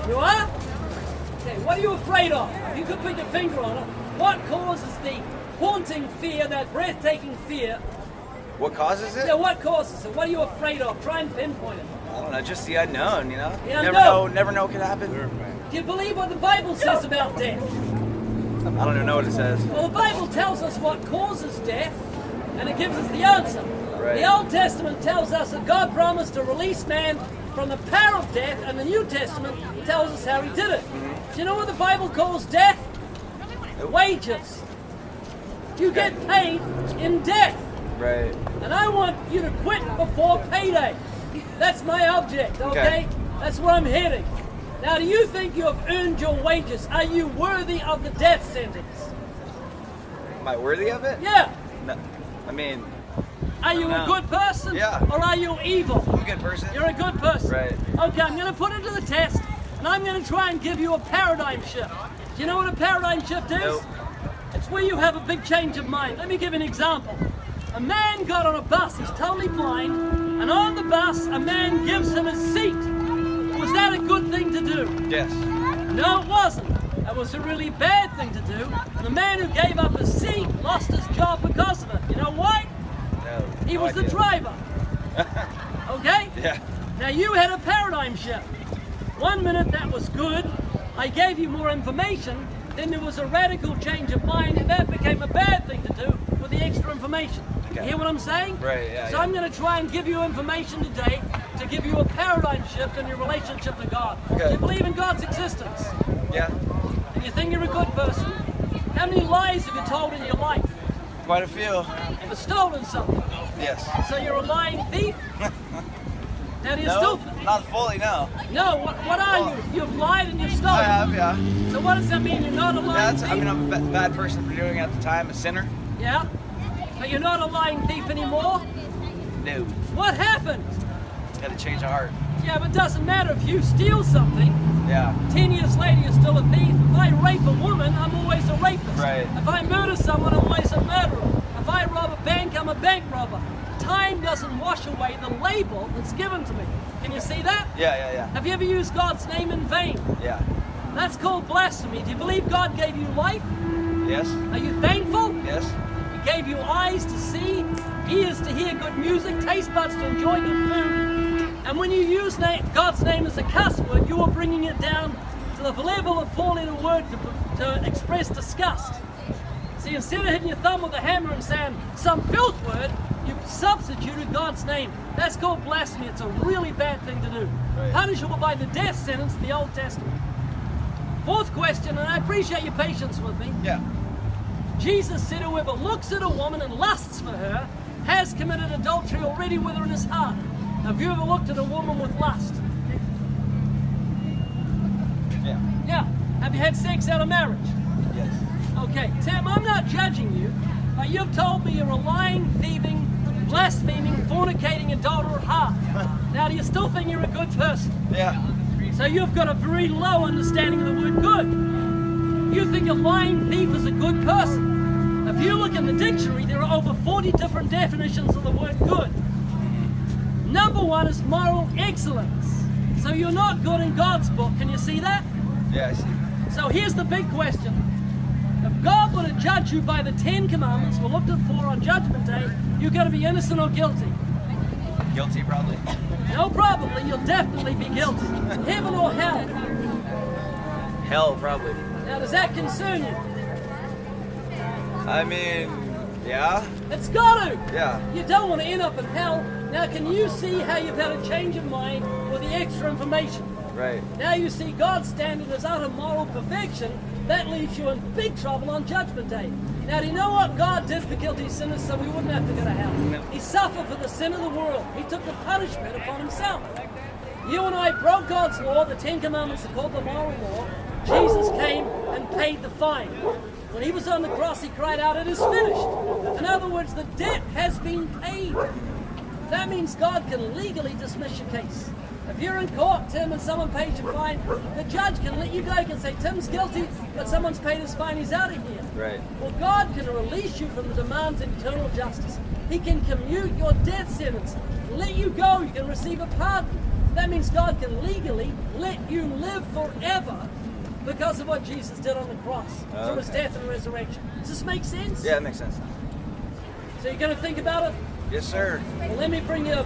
You are? Okay, what are you afraid of? If you could put your finger on it, what causes the haunting fear, that breathtaking fear? What causes it? Yeah, what causes it? What are you afraid of? Try and pinpoint it. I don't know, just the unknown, you know? The unknown. Never know what could happen. Do you believe what the Bible says about death? I don't even know what it says. Well, the Bible tells us what causes death, and it gives us the answer. Right. The Old Testament tells us that God promised to release man from the power of death, and the New Testament tells us how he did it. Do you know what the Bible calls death? Wages. You get paid in death. Right. And I want you to quit before payday. That's my object, okay? That's where I'm heading. Now, do you think you have earned your wages? Are you worthy of the death sentence? Am I worthy of it? Yeah. No. I mean... Are you a good person? Yeah. Or are you evil? I'm a good person. You're a good person. Right. Okay, I'm going to put it to the test, and I'm going to try and give you a paradigm shift. Do you know what a paradigm shift is? Nope. It's where you have a big change of mind. Let me give you an example. A man got on a bus, he's totally blind, and on the bus, a man gives him a seat. Was that a good thing to do? Yes. No, it wasn't. That was a really bad thing to do. And the man who gave up his seat lost his job because of it. You know why? No. He no was the idea. driver. Okay? Yeah. Now you had a paradigm shift. 1 minute that was good. I gave you more information. Then there was a radical change of mind, and that became a bad thing to do with the extra information. Okay. You hear what I'm saying? Right, yeah. So yeah. I'm going to try and give you information today to give you a paradigm shift in your relationship to God. Okay. Do you believe in God's existence? Yeah. And you think you're a good person? How many lies have you told in your life? Quite a few. Have you stolen something? Yes. So you're a lying thief? Now do you No, still... not fully, no. No, what are you? You've lied and you've stolen. I have, yeah. So what does that mean? You're not a lying thief? I'm a bad person for doing it at the time, a sinner. Yeah? But you're not a lying thief anymore? No. What happened? Got to change of heart. Yeah, but it doesn't matter if you steal something. Yeah. 10 years later, you're still a thief. If I rape a woman, I'm always a rapist. Right. If I murder someone, I'm always a murderer. If I rob a bank, I'm a bank robber. Time doesn't wash away the label that's given to me. Can you see that? Yeah. Have you ever used God's name in vain? Yeah. That's called blasphemy. Do you believe God gave you life? Yes. Are you thankful? Yes. He gave you eyes to see, ears to hear good music, taste buds to enjoy good food. And when you use God's name as a cuss word, you are bringing it down to the level of four-letter word to express disgust. See, instead of hitting your thumb with a hammer and saying some filth word, you substituted God's name. That's called blasphemy. It's a really bad thing to do. Right. Punishable by the death sentence in the Old Testament. Fourth question, and I appreciate your patience with me. Yeah. Jesus said, whoever looks at a woman and lusts for her has committed adultery already with her in his heart. Have you ever looked at a woman with lust? Yeah. Yeah. Have you had sex out of marriage? Yes. Okay, Tim, I'm not judging you, but you've told me you're a lying, thieving, blaspheming, fornicating, adulterer at heart. Now, do you still think you're a good person? Yeah. So you've got a very low understanding of the word good. You think a lying thief is a good person. If you look in the dictionary, there are over 40 different definitions of the word good. Number one is moral excellence. So you're not good in God's book. Can you see that? Yeah, I see. So here's the big question. If God were to judge you by the 10 Commandments, we're looked at for on Judgment Day, you're going to be innocent or guilty. Guilty, probably. No, probably. You'll definitely be guilty. Heaven or hell. Hell, probably. Now, does that concern you? I mean, yeah. It's got to. Yeah. You don't want to end up in hell. Now, can you see how you've had a change of mind with the extra information? Right. Now you see God's standard is utter moral perfection. That leaves you in big trouble on Judgment Day. Now, do you know what God did for guilty sinners so we wouldn't have to go to hell? No. He suffered for the sin of the world. He took the punishment upon himself. You and I broke God's law. The 10 Commandments are called the moral law. Jesus came and paid the fine. When he was on the cross, he cried out, "It is finished." In other words, the debt has been paid. That means God can legally dismiss your case. If you're in court, Tim, and someone pays your fine, the judge can let you go. He can say, Tim's guilty, but someone's paid his fine, he's out of here. Right. Well, God can release you from the demands of eternal justice. He can commute your death sentence, let you go, you can receive a pardon. that means God can legally let you live forever because of what Jesus did on the cross, through his death and resurrection. Does this make sense? Yeah, it makes sense. So you're going to think about it? Yes, sir. Well, let me bring you a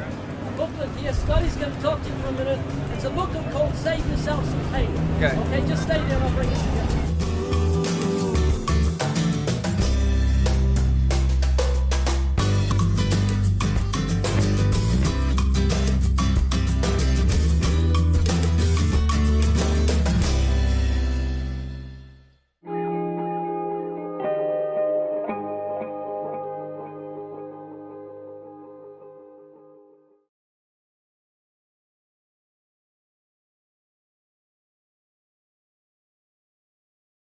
booklet here. Scotty's going to talk to you for a minute. It's a booklet called Save Yourself Some Pain. Okay. Okay, just stay there and I'll bring it to you.